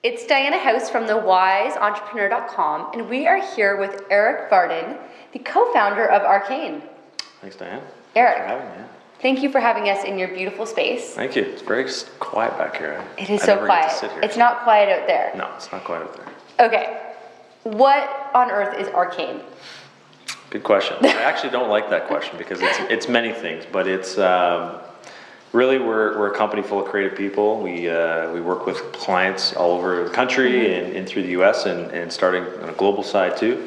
It's Diana House from thewiseentrepreneur.com, and we are here with Eric Vardon, the co-founder of Arcane. Thanks, Diane. Eric, Thanks for having me. thank you for having us in your beautiful space. Thank you. It's very quiet back here. It is so quiet. It's not quiet out there. No, it's not quiet out there. Okay, what on earth is Arcane? Good question. I actually don't like that question because it's many things, but it's really we're a company full of creative people. We work with clients all over the country and through the U.S. and starting on a global side too.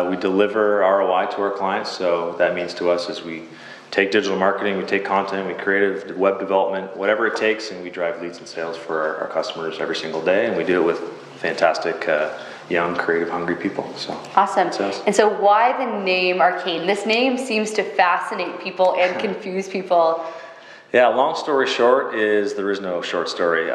We deliver ROI to our clients, so that means to us is we take digital marketing, we take content, we creative web development, whatever it takes, and we drive leads and sales for our customers every single day, and we do it with fantastic young, creative, hungry people. So awesome. And so why the name Arcane? This name seems to fascinate people and confuse people. Yeah, long story short is there is no short story.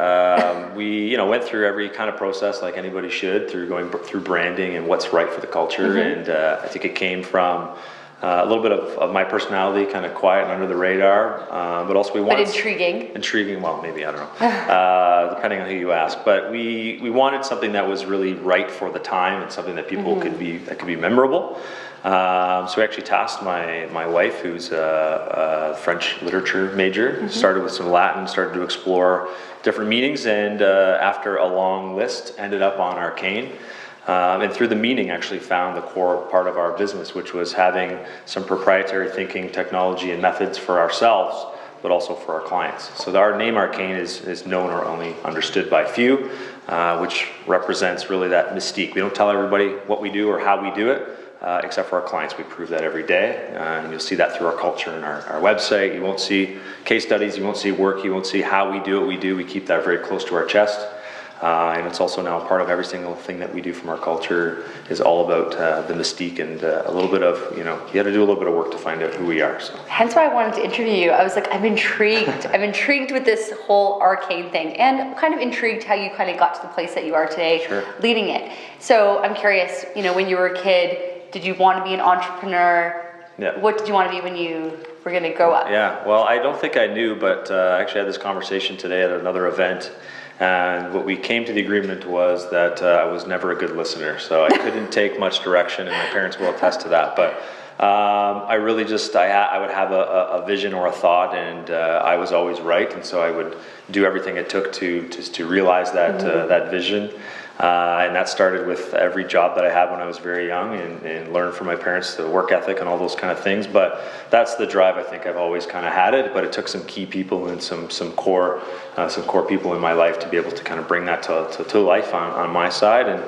We went through every kind of process like anybody should, going through branding and what's right for the culture, and I think it came from a little bit of my personality, kind of quiet and under the radar, but also we wanted... But intriguing. Intriguing, well, maybe, I don't know, depending on who you ask. But we wanted something that was really right for the time and something that people could be memorable. So we actually tasked my wife, who's a French literature major, started with some Latin, started to explore different meanings, and after a long list, ended up on Arcane. And through the meaning actually found the core part of our business, which was having some proprietary thinking, technology, and methods for ourselves, but also for our clients. So our name Arcane is known or only understood by few, which represents really that mystique. We don't tell everybody what we do or how we do it, except for our clients. We prove that every day, and you'll see that through our culture and our website. You won't see case studies, you won't see work, you won't see how we do what we do. We keep that very close to our chest. And it's also now part of every single thing that we do from our culture is all about the mystique and a little bit of, you had to do a little bit of work to find out who we are. So. Hence why I wanted to interview you. I was like, I'm intrigued. I'm intrigued with this whole Arcane thing, and kind of intrigued how you kind of got to the place that you are today, leading it. So I'm curious, when you were a kid, did you want to be an entrepreneur? Yeah. What did you want to be when you were going to grow up? Yeah, well, I don't think I knew, but I actually had this conversation today at another event. And what we came to the agreement was that I was never a good listener, so I couldn't take much direction, and my parents will attest to that. But I really I would have a vision or a thought, and I was always right, and so I would do everything it took to realize that that vision. And that started with every job that I had when I was very young, and learned from my parents the work ethic and all those kind of things. But that's the drive. I think I've always kind of had it, but it took some key people and some core people in my life to be able to kind of bring that to life on my side, and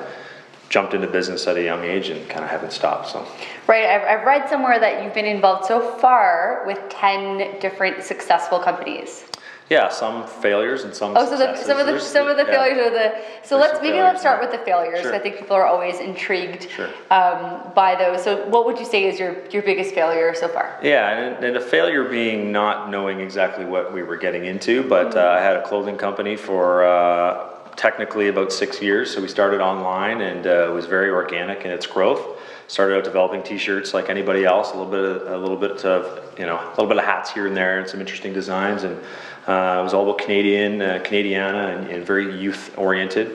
jumped into business at a young age and kind of haven't stopped. So. Right, I've read somewhere that you've been involved so far with 10 different successful companies. Yeah, some failures and some successes. Some of the failures are the. So let's start with the failures. Sure. I think people are always intrigued Sure. By those. So what would you say is your biggest failure so far? Yeah, and a failure being not knowing exactly what we were getting into. But I had a clothing company for technically about 6 years. So we started online, and it was very organic in its growth. Started out developing T-shirts like anybody else, a little bit of hats here and there, and some interesting designs, and it was all about Canadiana, and very youth-oriented.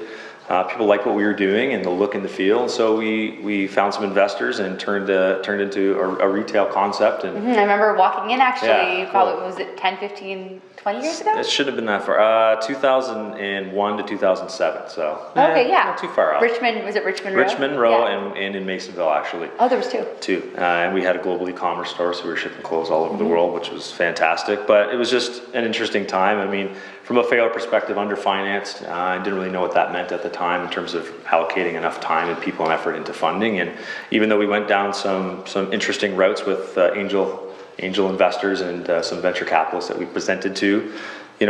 People liked what we were doing and the look and the feel, and so we found some investors and turned into a retail concept. And I remember walking in actually. Yeah, probably was it 10, 15, 20 years ago? It shouldn't have been that far. 2001 to 2007. So okay, yeah, not too far off. Richmond, was it Richmond Row? Richmond Row, yeah. and in Masonville actually. Oh, there was two. And we had a global e-commerce store, so we were shipping clothes all over the world, which was fantastic. But it was just an interesting time. I mean, from a failure perspective, underfinanced. I didn't really know what that meant at the time in terms of allocating enough time and people and effort into funding. And even though we went down some interesting routes with angel investors and some venture capitalists that we presented to,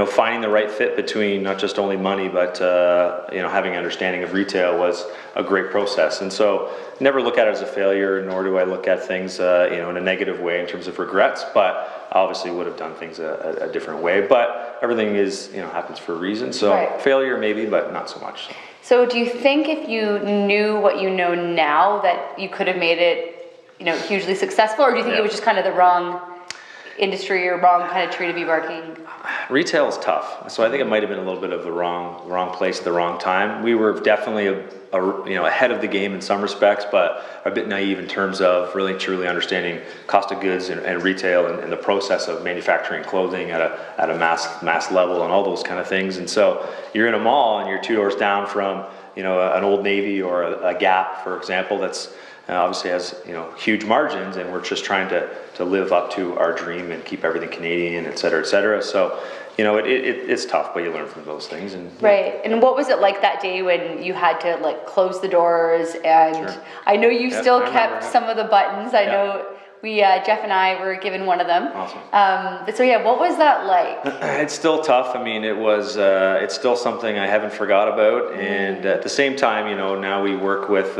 finding the right fit between not just only money, but having an understanding of retail was a great process. And so never look at it as a failure, nor do I look at things in a negative way in terms of regrets, but I obviously would have done things a different way. But everything is happens for a reason. So failure maybe, but not so much. So do you think if you knew what you know now that you could have made it hugely successful, or do you think it was just kind of the wrong industry or wrong kind of tree to be barking? Retail is tough, so I think it might have been a little bit of the wrong place at the wrong time. We were definitely ahead of the game in some respects, but a bit naive in terms of really truly understanding cost of goods and retail and the process of manufacturing clothing at a mass level and all those kind of things. And so you're in a mall and you're 2 doors down from an Old Navy or a Gap, for example, that's obviously has huge margins, and we're just trying to live up to our dream and keep everything Canadian, et cetera, et cetera. So it's tough, but you learn from those things. And right. And what was it like that day when you had to like close the doors? And Sure. I know you still kept some of the buttons. I know we Jeff and I were given one of them. Awesome. But so what was that like? It's still tough. I mean, it's still something I haven't forgot about. And at the same time, now we work with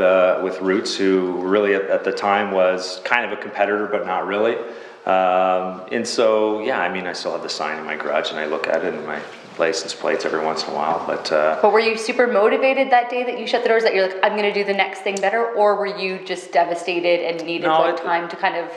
Roots, who really at the time was kind of a competitor, but not really. And so, I mean, I still have the sign in my garage, and I look at it and my license plates every once in a while. But were you super motivated that day that you shut the doors, that you're like, I'm going to do the next thing better, or were you just devastated and needed time to kind of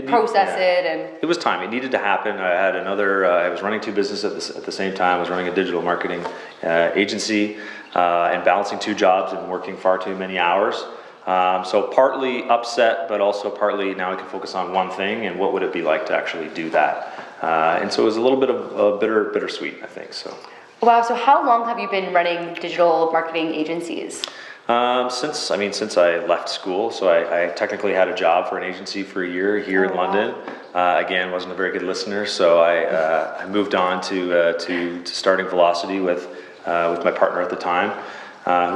process it? And it was time. It needed to happen. I had I was running 2 businesses at the same time. I was running a digital marketing agency and balancing 2 jobs and working far too many hours. So partly upset, but also partly now I can focus on one thing, and what would it be like to actually do that? And so it was a little bit of bittersweet, I think. So. Wow. So how long have you been running digital marketing agencies? Since I left school, so I technically had a job for an agency for a year here in London. Again, wasn't a very good listener, so I moved on to starting Velocity with my partner at the time.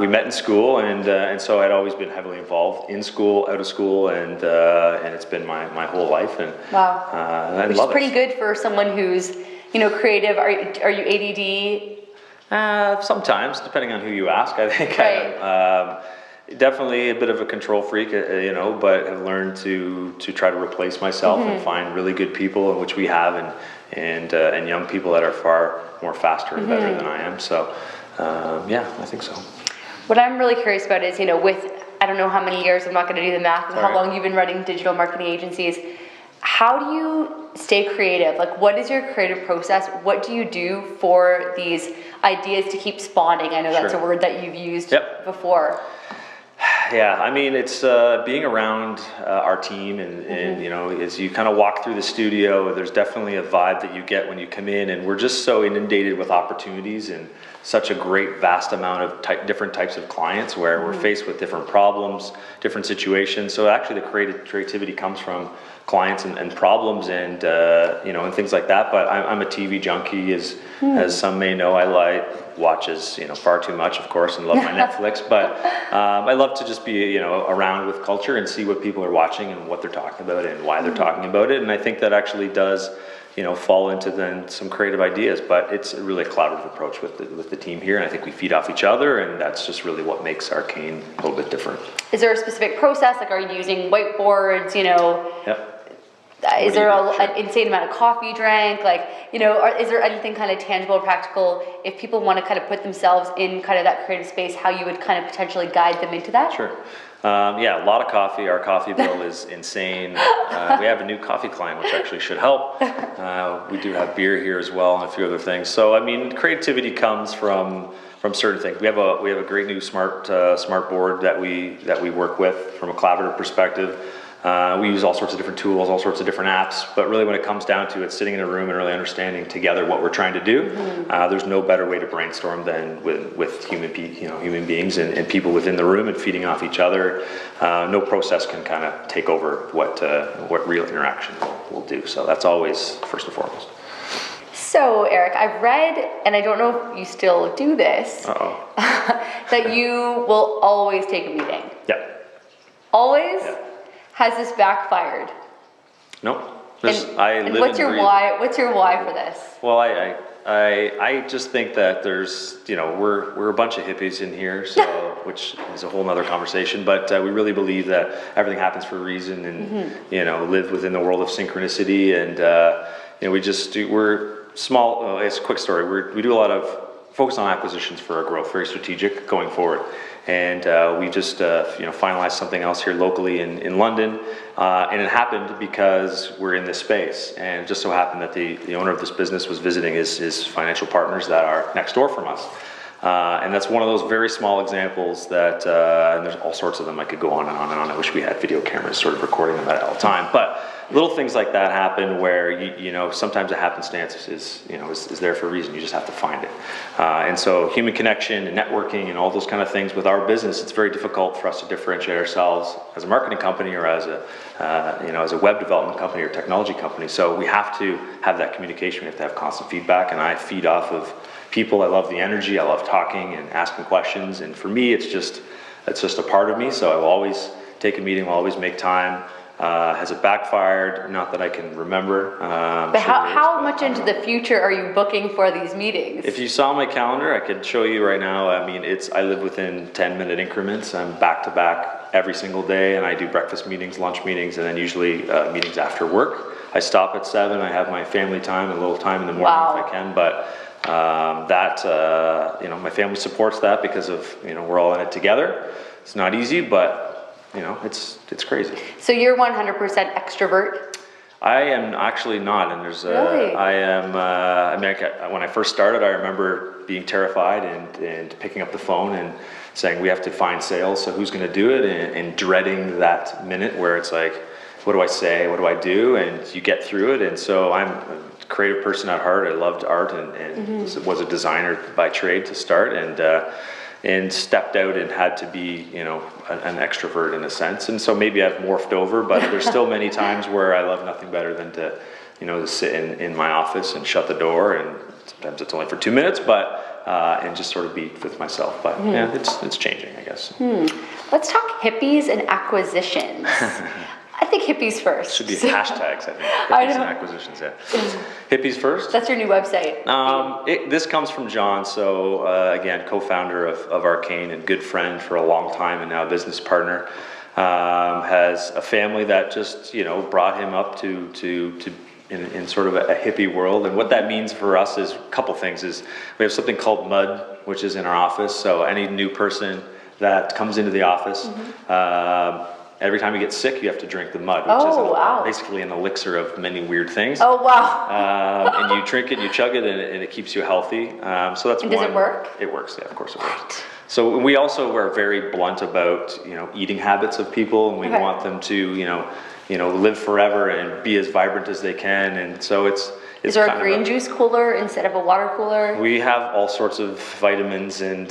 We met in school, and so I'd always been heavily involved in school, out of school, and it's been my whole life. And wow, which is pretty good for someone who's creative. Are you ADD? Sometimes, depending on who you ask, I think. Right. I am definitely a bit of a control freak, but have learned to try to replace myself and find really good people, in which we have, and young people that are far more faster and better than I am. So, I think so. What I'm really curious about is, with, I don't know how many years, I'm not going to do the math, how long you've been running digital marketing agencies, how do you stay creative? Like, what is your creative process? What do you do for these ideas to keep spawning? I know that's a word that you've used before. Yeah, I mean, it's being around our team, and as you kind of walk through the studio, there's definitely a vibe that you get when you come in, and we're just so inundated with opportunities and such a great vast amount of different types of clients, where we're faced with different problems, different situations. So actually the creativity comes from clients and problems and and things like that. But I'm a TV junkie, as some may know. I watches far too much, of course, and love my Netflix. But I love to just be around with culture and see what people are watching and what they're talking about and why they're talking about it. And I think that actually does fall into then some creative ideas. But it's really a collaborative approach with the team here, and I think we feed off each other, and that's just really what makes Arcane a little bit different. Is there a specific process? Like, are you using whiteboards? Yep. Is there an insane amount of coffee drank? Like, is there anything kind of tangible or practical, if people want to kind of put themselves in kind of that creative space, how you would kind of potentially guide them into that? Sure. A lot of coffee. Our coffee bill is insane. We have a new coffee client, which actually should help. We do have beer here as well, and a few other things. So, I mean, creativity comes from certain things. We have a great new smart board that we work with from a collaborative perspective. We use all sorts of different tools, all sorts of different apps, but really when it comes down to it, sitting in a room and really understanding together what we're trying to do, there's no better way to brainstorm than with human beings and people within the room and feeding off each other. No process can kind of take over what real interaction will do. So that's always first and foremost. So, Eric, I've read, and I don't know if you still do this, that you will always take a meeting. Yeah. Always? Yeah. Has this backfired? No. And what's your why? What's your why for this? Well, I just think that there's we're a bunch of hippies in here, so which is a whole nother conversation. But we really believe that everything happens for a reason, and live within the world of synchronicity. And we're small. It's a quick story. We do a lot of focus on acquisitions for our growth, very strategic going forward. And we just finalized something else here locally in London, and it happened because we're in this space, and it just so happened that the owner of this business was visiting his financial partners that are next door from us. And that's one of those very small examples that, and there's all sorts of them. I could go on and on and on. I wish we had video cameras sort of recording them at all the time. But little things like that happen where, sometimes a happenstance is there for a reason. You just have to find it. And so human connection and networking and all those kind of things with our business, it's very difficult for us to differentiate ourselves as a marketing company or as a web development company or technology company. So we have to have that communication. We have to have constant feedback, and I feed off of people. I love the energy. I love talking and asking questions. And for me, it's just a part of me. So I will always take a meeting. I'll always make time. Has it backfired? Not that I can remember. But how much into the future are you booking for these meetings? If you saw my calendar, I could show you right now. I mean, I live within 10-minute increments. I'm back to back every single day, and I do breakfast meetings, lunch meetings, and then usually meetings after work. I stop at 7. I have my family time, a little time in the morning if I can, but my family supports that because of, we're all in it together. It's not easy, but it's crazy. So you're 100% extrovert? I am actually not, and there's really? I am. When I first started, I remember being terrified and picking up the phone and saying we have to find sales. So who's going to do it? And dreading that minute where it's like, what do I say? What do I do? And you get through it. And so I'm a creative person at heart. I loved art and was a designer by trade to start, and stepped out and had to be, an extrovert in a sense. And so maybe I've morphed over, but there's still many times where I love nothing better than to sit in my office and shut the door, and sometimes it's only for 2 minutes, but and just sort of be with myself. But yeah, it's changing, I guess. Let's talk hippies and acquisitions. I think hippies first. Should be hashtags, I think. Hippies and acquisitions, yeah. Hippies first? That's your new website. This comes from John, so again, co-founder of Arcane and good friend for a long time and now business partner. Has a family that just, brought him up to in sort of a hippie world. And what that means for us is a couple things. Is we have something called Mud, which is in our office. So any new person that comes into the office, every time you get sick, you have to drink the mud, which is basically an elixir of many weird things. Oh, wow. And you drink it, you chug it, and it keeps you healthy. So that's and does it work? It works, yeah, of course it works. So we also are very blunt about, eating habits of people, and we want them to, live forever and be as vibrant as they can. And so it's is there a green juice cooler instead of a water cooler? We have all sorts of vitamins and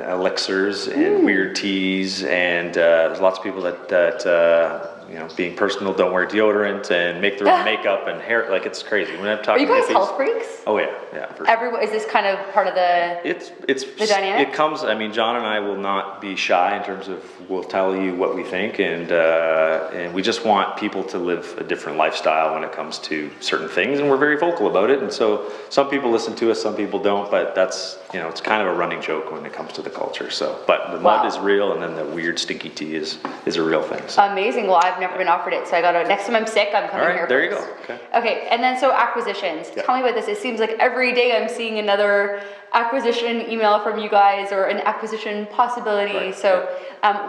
elixirs and weird teas, and there's lots of people that being personal, don't wear deodorant and make their own makeup and hair. Like, it's crazy. When I'm talking, are you guys health freaks? Oh yeah, for sure. Is this kind of part of the the dynamic? It comes. I mean, John and I will not be shy in terms of we'll tell you what we think, and we just want people to live a different lifestyle when it comes to certain things, and we're very vocal about it. And so some people listen to us, some people don't, but that's it's kind of a running joke when it comes to the culture. So, but the mud is real, and then the weird stinky tea is a real thing. So. Amazing. Well, I've never been offered it, so I got to. Next time I'm sick, I'm coming here. There first. You go. Okay, and then so acquisitions. Yeah. Tell me about this. It seems like every day I'm seeing another acquisition email from you guys or an acquisition possibility. Right. So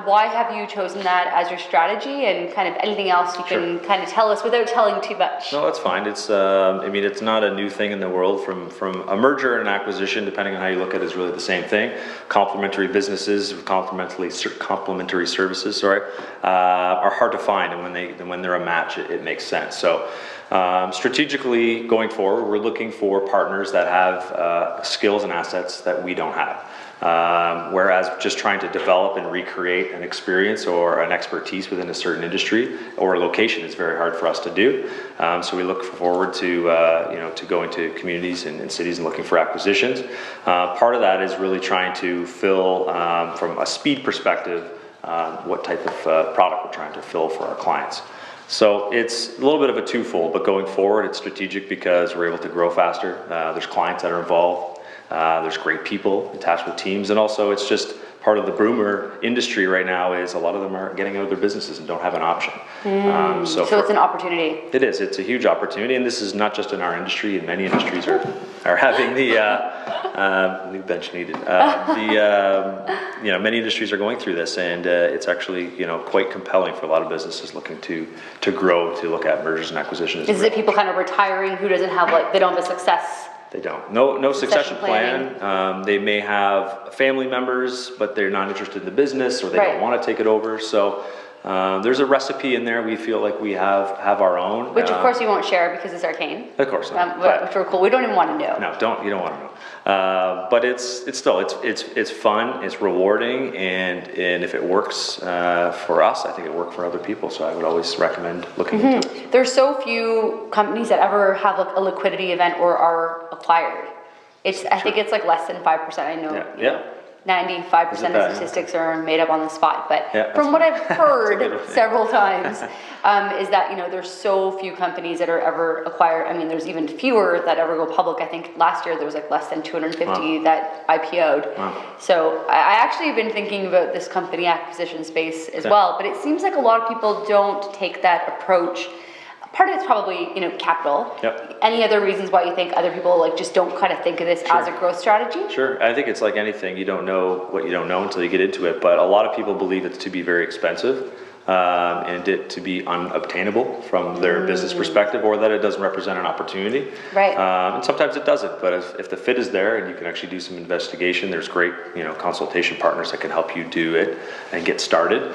why have you chosen that as your strategy, and kind of anything else you can kind of tell us without telling too much? No, that's fine. It's it's not a new thing in the world. From a merger and acquisition, depending on how you look at it, is really the same thing. Complementary businesses, complementary services, are hard to find, and when they're a match, it makes sense. So strategically going forward, we're looking for partners that have skills and assets that we don't have. Whereas just trying to develop and recreate an experience or an expertise within a certain industry or a location is very hard for us to do. So we look forward to going to communities and cities and looking for acquisitions. Part of that is really trying to fill, from a speed perspective, what type of product we're trying to fill for our clients. So it's a little bit of a twofold, but going forward, it's strategic because we're able to grow faster. There's clients that are involved. There's great people attached with teams, and also it's just part of the boomer industry right now is a lot of them are getting out of their businesses and don't have an option. So it's an opportunity. It is. It's a huge opportunity, and this is not just in our industry. And many industries are having the New bench needed. Many industries are going through this, and it's actually quite compelling for a lot of businesses looking to grow, to look at mergers and acquisitions. Is it people kind of retiring who doesn't have they don't have a success? They don't. No succession plan. They may have family members, but they're not interested in the business, or they don't want to take it over. So there's a recipe in there. We feel like we have our own. Which of course you won't share because it's Arcane. Of course not. Which we're cool. We don't even want to know. No, you don't want to know. But it's fun, it's rewarding, and if it works for us, I think it worked for other people. So I would always recommend looking into it. There's so few companies that ever have a liquidity event or are acquired. I think it's less than 5%. I know. Yeah. 95% of statistics are made up on the spot, but from what I've heard several times, is that there's so few companies that are ever acquired. I mean, there's even fewer that ever go public. I think last year there was less than 250 that IPO'd. Wow. So I actually have been thinking about this company acquisition space as well, but it seems like a lot of people don't take that approach. Part of it's probably, capital. Yep. Any other reasons why you think other people just don't kind of think of this as a growth strategy? Sure. I think it's like anything. You don't know what you don't know until you get into it. But a lot of people believe it to be very expensive and it to be unobtainable from their business perspective, or that it doesn't represent an opportunity. Right. And sometimes it doesn't. But if the fit is there and you can actually do some investigation, there's great consultation partners that can help you do it and get started.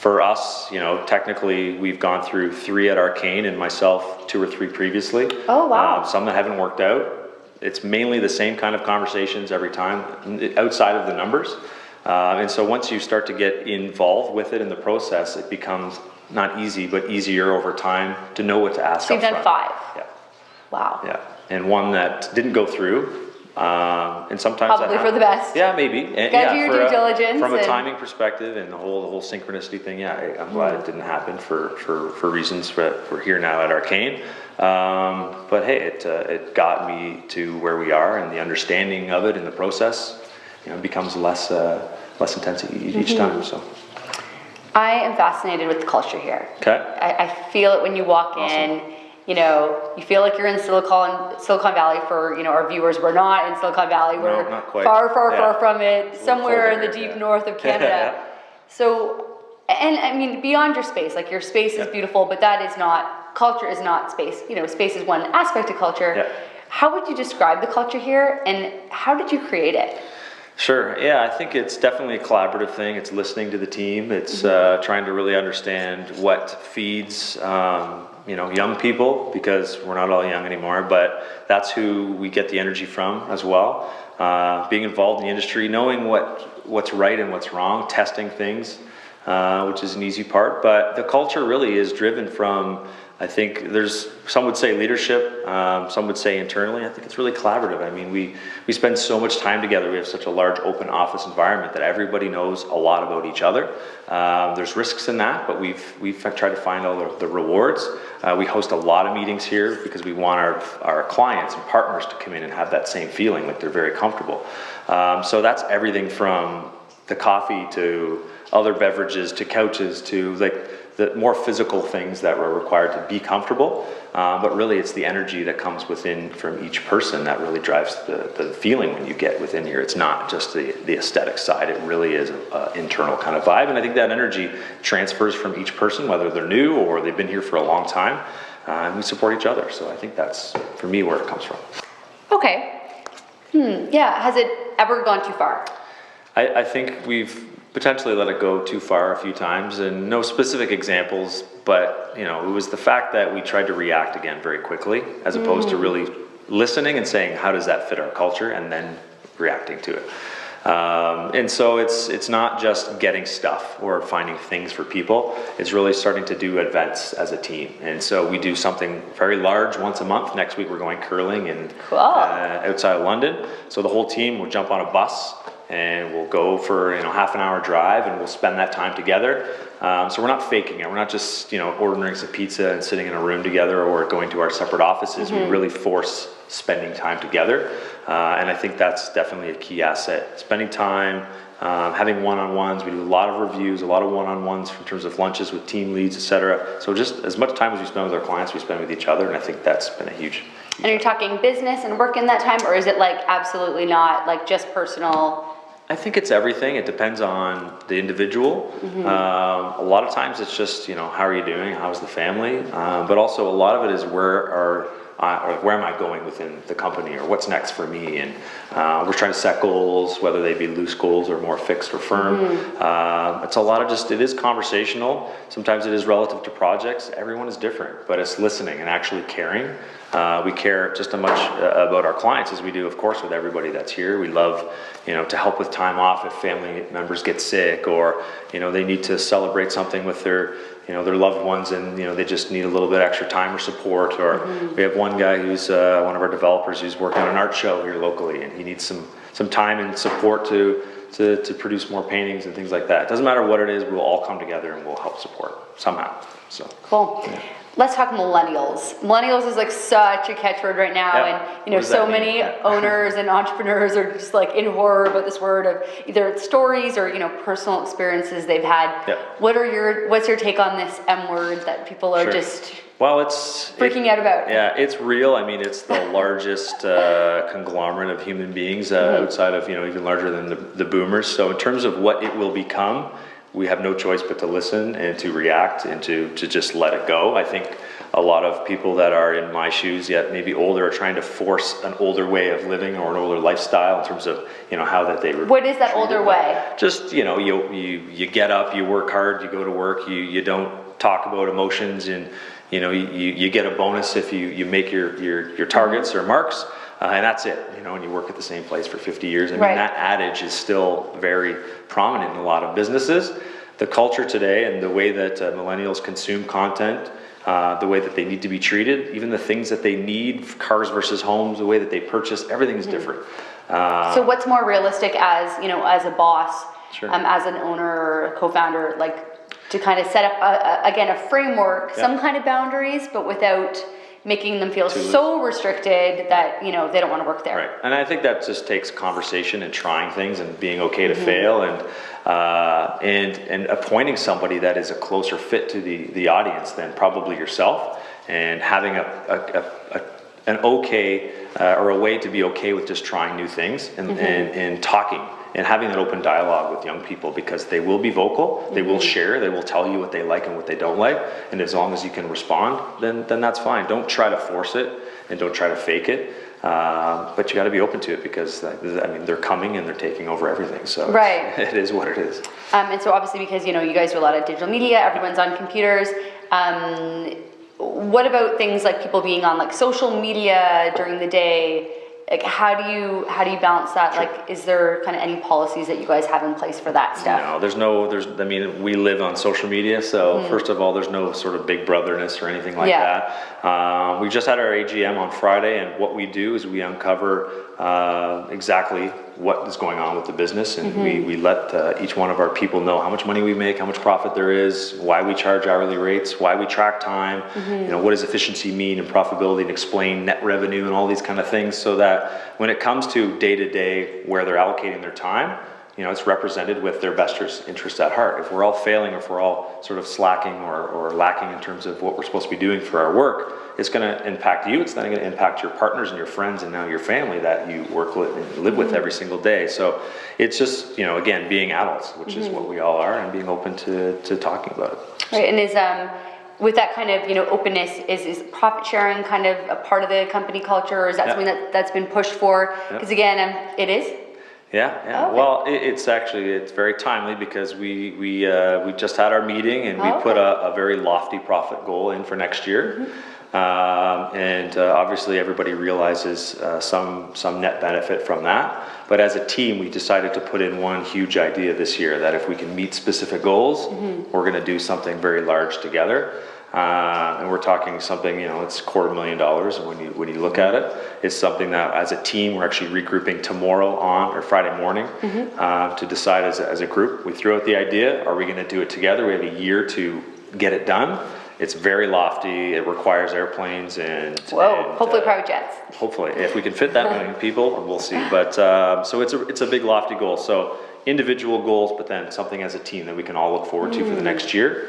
For us, technically we've gone through 3 at Arcane, and myself 2 or 3 previously. Oh, wow. Some that haven't worked out. It's mainly the same kind of conversations every time, outside of the numbers. And so once you start to get involved with it in the process, it becomes not easy, but easier over time to know what to ask. So you've done 5? Yeah. Wow. Yeah. And one that didn't go through. And sometimes probably for the best. Yeah, maybe. And, do your due diligence. From a timing perspective and the whole synchronicity thing, I'm glad it didn't happen for reasons that we're here now at Arcane. But hey, it got me to where we are, and the understanding of it in the process, becomes less intense each time. So. I am fascinated with the culture here. Okay. I feel it when you walk in. You feel like you're in Silicon Valley. For our viewers, we're not in Silicon Valley. We're not quite. far from it, somewhere in the deep north of Canada. So, and I mean, beyond your space, your space is beautiful, but culture is not space. Space is one aspect of culture. Yeah. How would you describe the culture here, and how did you create it? Sure. Yeah, I think it's definitely a collaborative thing. It's listening to the team. It's trying to really understand what feeds young people, because we're not all young anymore, but that's who we get the energy from as well. Being involved in the industry, knowing what's right and what's wrong, testing things, which is an easy part. But the culture really is driven from, I think some would say leadership, some would say internally. I think it's really collaborative. I mean, we spend so much time together. We have such a large open office environment that everybody knows a lot about each other. There's risks in that, but we've tried to find all the rewards. We host a lot of meetings here because we want our clients and partners to come in and have that same feeling, like they're very comfortable. So that's everything from the coffee to other beverages to couches to the more physical things that were required to be comfortable, but really it's the energy that comes from each person that really drives the feeling when you get within here. It's not just the aesthetic side, it really is an internal kind of vibe, and I think that energy transfers from each person, whether they're new or they've been here for a long time, and we support each other. So I think that's, for me, where it comes from. Okay. Yeah, has it ever gone too far? I think we've potentially let it go too far a few times, and no specific examples, but it was the fact that we tried to react again very quickly, as opposed to really listening and saying, how does that fit our culture, and then reacting to it. And so it's not just getting stuff or finding things for people, it's really starting to do events as a team. And so we do something very large once a month. Next week we're going curling outside of London. So the whole team will jump on a bus and we'll go for half an hour drive, and we'll spend that time together. So we're not faking it. We're not just ordering some pizza and sitting in a room together or going to our separate offices. We really force spending time together, and I think that's definitely a key asset. Spending time, having one-on-ones. We do a lot of reviews, a lot of one-on-ones in terms of lunches with team leads, etc. So just as much time as we spend with our clients, we spend with each other, and I think that's been a huge. And you're talking business and work in that time, or is it like absolutely not, like just personal? I think it's everything. It depends on the individual. A lot of times it's just, how are you doing? How's the family? But also a lot of it is where am I going within the company, or what's next for me? And we're trying to set goals, whether they be loose goals or more fixed or firm. It's a lot of it is conversational. Sometimes it is relative to projects. Everyone is different, but it's listening and actually caring. We care just as much about our clients as we do, of course, with everybody that's here. We love, to help with time off if family members get sick, or, they need to celebrate something with their loved ones, and, they just need a little bit extra time or support. Or we have one guy who's one of our developers who's working on an art show here locally, and he needs some time and support to produce more paintings and things like that. It doesn't matter what it is, we'll all come together and we'll help support somehow. So cool. Yeah. Let's talk millennials. Millennials is like such a catchword right now, and so many owners and entrepreneurs are just like in horror about this word of either stories or personal experiences they've had. What's your take on this M word that people are just freaking out about? Yeah, it's real. I mean, it's the largest conglomerate of human beings outside of even larger than the boomers. So in terms of what it will become, we have no choice but to listen and to react and to just let it go. I think a lot of people that are in my shoes, yet maybe older, are trying to force an older way of living or an older lifestyle in terms of how that they. What is that older way? Just you get up, you work hard, you go to work, you don't talk about emotions, and you get a bonus if you make your targets or marks. And that's it, and you work at the same place for 50 years. I mean, that adage is still very prominent in a lot of businesses. The culture today and the way that millennials consume content, the way that they need to be treated, even the things that they need, cars versus homes, the way that they purchase, everything is different. So what's more realistic as a boss, as an owner or a co-founder, like to kind of set up, a framework, some kind of boundaries, but without making them feel so restricted that they don't want to work there. Right, and I think that just takes conversation and trying things and being okay to fail, and appointing somebody that is a closer fit to the audience than probably yourself, and having an okay or a way to be okay with just trying new things and talking. And having that open dialogue with young people, because they will be vocal, they will share, they will tell you what they like and what they don't like, and as long as you can respond, then that's fine. Don't try to force it, and don't try to fake it, but you got to be open to it, because they're coming and they're taking over everything, so it is what it is. And so obviously, because you guys do a lot of digital media, everyone's on computers. What about things like people being on like social media during the day? Like how do you balance that? Like, is there kind of any policies that you guys have in place for that stuff? No, we live on social media, so first of all, there's no sort of big brotherness or anything like that. We just had our AGM on Friday, and what we do is we uncover exactly what is going on with the business, and we let each one of our people know how much money we make, how much profit there is, why we charge hourly rates, why we track time, what does efficiency mean and profitability, and explain net revenue and all these kind of things, so that when it comes to day-to-day where they're allocating their time, it's represented with their best interest at heart. If we're all failing, if we're all sort of slacking or lacking in terms of what we're supposed to be doing for our work, it's going to impact you. It's then going to impact your partners and your friends and now your family that you work with and live with every single day. So it's just, again, being adults, which is what we all are, and being open to talking about it. Right, and is with that kind of openness, is profit sharing kind of a part of the company culture, or is that something that's been pushed for? Because again, it is. Yeah. Okay. Well, it's very timely, because we just had our meeting, and we put a very lofty profit goal in for next year, and obviously everybody realizes some net benefit from that. But as a team, we decided to put in one huge idea this year, that if we can meet specific goals, we're going to do something very large together. And we're talking something, it's $250,000. And when you look at it, it's something that as a team, we're actually regrouping tomorrow or Friday morning to decide as a group. We threw out the idea, are we going to do it together? We have a year to get it done. It's very lofty. It requires airplanes and hopefully private jets. Hopefully, if we can fit that many people, we'll see. But so it's a big lofty goal. So individual goals, but then something as a team that we can all look forward to for the next year.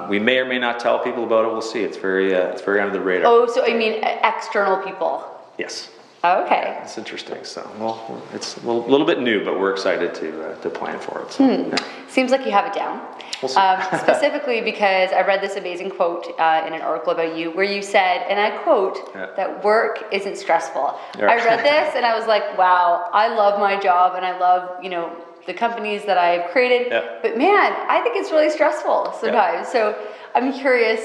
We may or may not tell people about it. We'll see. It's very under the radar. Oh, so I mean external people. Yes. Okay. It's interesting. So, well, it's a little bit new, but we're excited to plan for it. So, yeah. Seems like you have it down. We'll see. Specifically because I read this amazing quote in an article about you where you said, and I quote, that work isn't stressful. Yeah. I read this and I was like, wow, I love my job and I love, the companies that I've created. Yeah. But man, I think it's really stressful sometimes. So I'm curious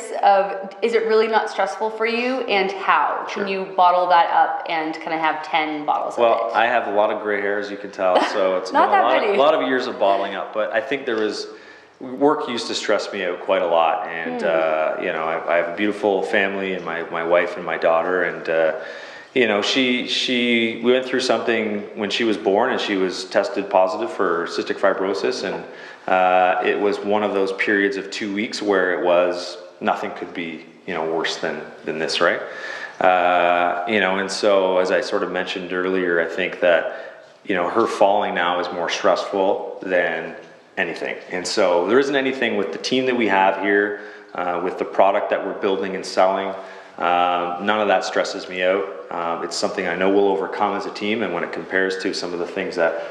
is it really not stressful for you, and how? Sure. Can you bottle that up and kind of have 10 bottles of it? Well, I have a lot of gray hair, as you can tell, so it's Not been that a lot of years of bottling up. But I think work used to stress me out quite a lot, and I have a beautiful family, and my wife and my daughter, and we went through something when she was born, and she was tested positive for cystic fibrosis, and it was one of those periods of 2 weeks where it was nothing could be worse than this, right? And so as I sort of mentioned earlier, I think that her falling now is more stressful than anything. And so there isn't anything with the team that we have here, with the product that we're building and selling. None of that stresses me out. It's something I know we'll overcome as a team, and when it compares to some of the things that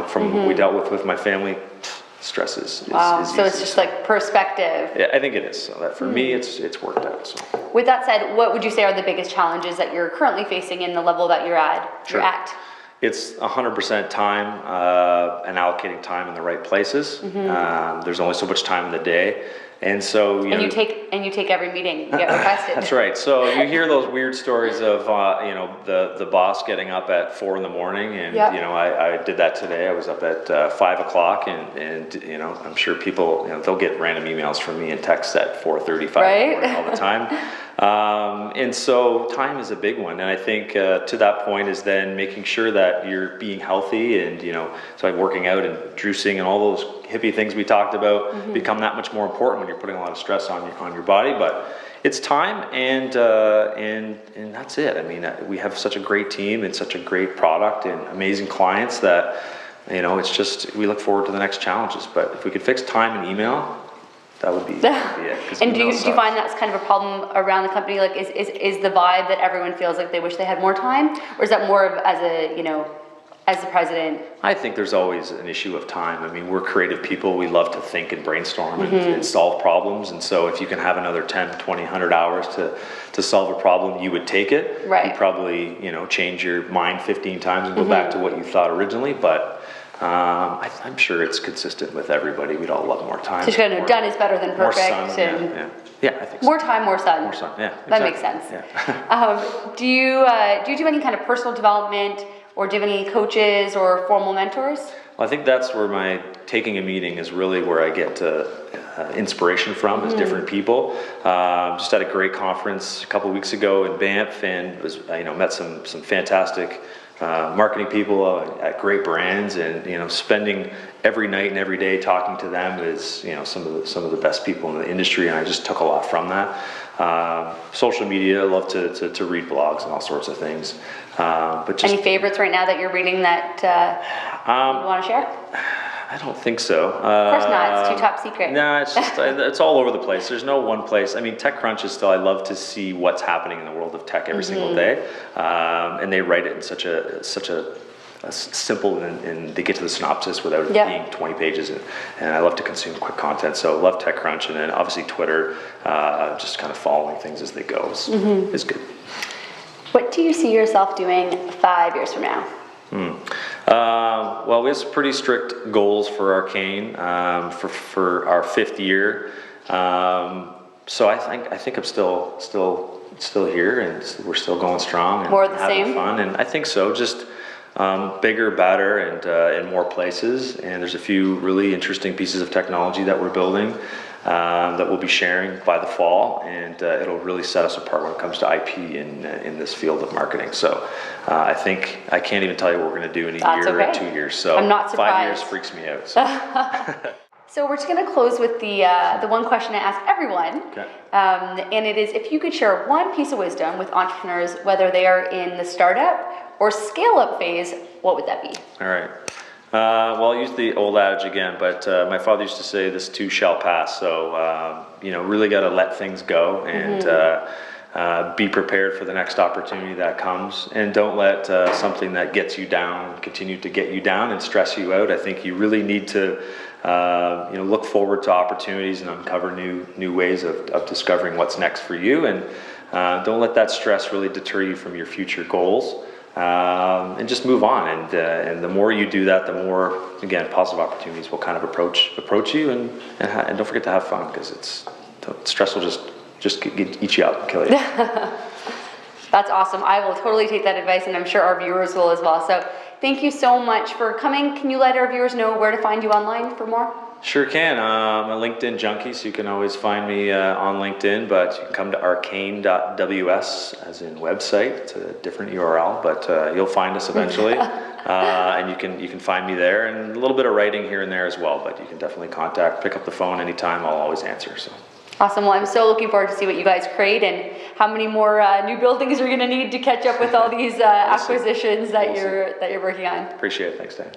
from what we dealt with my family, stress is wow. is so easy. It's just like perspective. Yeah, I think it is. So that for me, it's worked out. So with that said, what would you say are the biggest challenges that you're currently facing in the level that you're at? Sure. It's 100% time and allocating time in the right places. There's only so much time in the day. And so you take every meeting you get requested. That's right. So you hear those weird stories of the boss getting up at 4 a.m, and I did that today. I was up at 5 o'clock, and I'm sure people they'll get random emails from me and texts at 4:35 right? all the time. And so time is a big one, and I think to that point is then making sure that you're being healthy, and so I'm working out and juicing and all those hippie things we talked about become that much more important when you're putting a lot of stress on your body. But it's time, and that's it. I mean, we have such a great team and such a great product and amazing clients that it's just we look forward to the next challenges. But if we could fix time and email, that would be it. And do you find that's kind of a problem around the company? Like, is the vibe that everyone feels like they wish they had more time, or is that more of as the president? I think there's always an issue of time. I mean, we're creative people. We love to think and brainstorm and solve problems. And so if you can have another 10, 20, 100 hours to solve a problem, you would take it. Right. You'd probably, change your mind 15 times and go back to what you thought originally. But I'm sure it's consistent with everybody. We'd all love more time. So done is better than perfect. More sun, yeah, I think so. More time, more sun. More sun, yeah. Exactly. That makes sense. Yeah. Do you do any kind of personal development, or do you have any coaches or formal mentors? Well, I think that's where taking a meeting is really where I get inspiration from, is different people. Just had a great conference a couple of weeks ago in Banff, and met some fantastic marketing people at great brands, and spending every night and every day talking to them is some of the best people in the industry, and I just took a lot from that. Social media, I love to read blogs and all sorts of things. But just, any favorites right now that you're reading that you want to share? I don't think so. Of course not. It's too top secret. No, it's just it's all over the place. There's no one place. I mean, TechCrunch is still. I love to see what's happening in the world of tech every single day, and they write it in such a simple, and they get to the synopsis without it being 20 pages. And I love to consume quick content. So I love TechCrunch, and then obviously Twitter, just kind of following things as they go is good. What do you see yourself doing 5 years from now? Well, we have some pretty strict goals for Arcane for our 5th year. So I think I'm still here, and we're still going strong and more of the having same fun. And I think so. Just bigger, better, and in more places. And there's a few really interesting pieces of technology that we're building that we'll be sharing by the fall, and it'll really set us apart when it comes to IP in this field of marketing. So I think I can't even tell you what we're going to do in a year or 2 years. So I'm not surprised. 5 years freaks me out. So. So we're just going to close with the one question I ask everyone, and it is, if you could share one piece of wisdom with entrepreneurs, whether they are in the startup or scale-up phase, what would that be? All right. Well, I'll use the old adage again, but my father used to say, "This too shall pass." So, really got to let things go and be prepared for the next opportunity that comes. And don't let something that gets you down continue to get you down and stress you out. I think you really need to, look forward to opportunities and uncover new ways of discovering what's next for you. And don't let that stress really deter you from your future goals. And just move on, and the more you do that, the more, again, positive opportunities will kind of approach you, and don't forget to have fun, because stress will just eat you up and kill you. That's awesome. I will totally take that advice, and I'm sure our viewers will as well. So thank you so much for coming. Can you let our viewers know where to find you online for more? Sure can. I'm a LinkedIn junkie, so you can always find me on LinkedIn, but you can come to arcane.ws, as in website. It's a different URL, but you'll find us eventually. And you can find me there, and a little bit of writing here and there as well, but you can definitely pick up the phone anytime. I'll always answer. So. Awesome. Well, I'm so looking forward to see what you guys create and how many more new buildings you're going to need to catch up with all these acquisitions that you're working on. Appreciate it. Thanks, Dan.